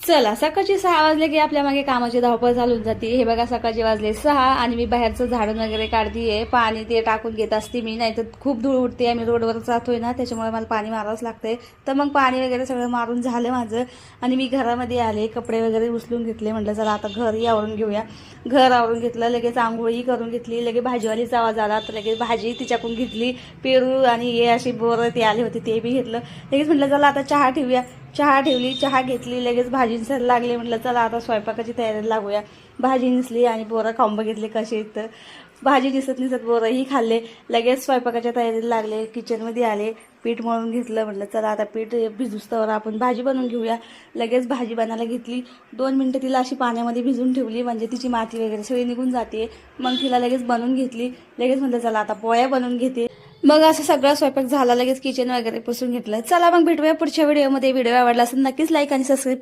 चला सकाळचे 6 वाजले की आपल्या मागे कामाची धावपळ चालून जाते। हे बघा सकाळचे वाजले 6 आणि मी बाहेरचं झाडून वगैरे काढतीये, पाणी ते टाकून घेत असते मी, नाहीतर खूप धूळ उडते। आम्ही रोडवर जातोय ना, त्याच्यामुळे मला पाणी मारावंच लागतंय। तर मग पाणी वगैरे सगळं मारून झालं माझं आणि मी घरामध्ये आले, कपडे वगैरे उचलून घेतले। म्हटलं चला आता घरही आवरून घेऊया। घर आवरून घेतलं, लगेच आंघोळी करून घेतली। लगेच भाजीवालीचा आवाज आला तर लगेच भाजी तिच्याकडून घेतली। पेरू आणि हे अशी बोरं ते आले होते ते बी घेतलं। लगेच म्हटलं चला आता चहा ठेवूया। चहा ठेवली, चहा घेतली, लगेच भाजींसाठी लागले। म्हटलं चला आता स्वयंपाकाची तयारी लागूया। भाजी निसली आणि बोरं खाऊन बघितले कसे तर भाजी निसत बोरंही खाल्ले। लगेच स्वयंपाकाच्या तयारीला लागले, किचनमध्ये आले, पीठ मळून घेतलं। म्हटलं चला आता पीठ भिजूस्तवर आपण भाजी बनवून घेऊया। लगेच भाजी बनायला घेतली, 2 मिनिटं तिला अशी पाण्यामध्ये भिजून ठेवली, म्हणजे तिची माती वगैरे सगळी निघून जाते। मग तिला लगेच बनवून घेतली। लगेच म्हटलं चला आता पोळ्या बनवून घेते। मग असं सगळं स्वयंपाक झाला, लगेच किचन वगैरे पुसून घेतलं। चला मग भेटूया पुढच्या व्हिडिओमध्ये। व्हिडिओ आवडला असेल नक्कीच लाईक आणि सबस्क्राईब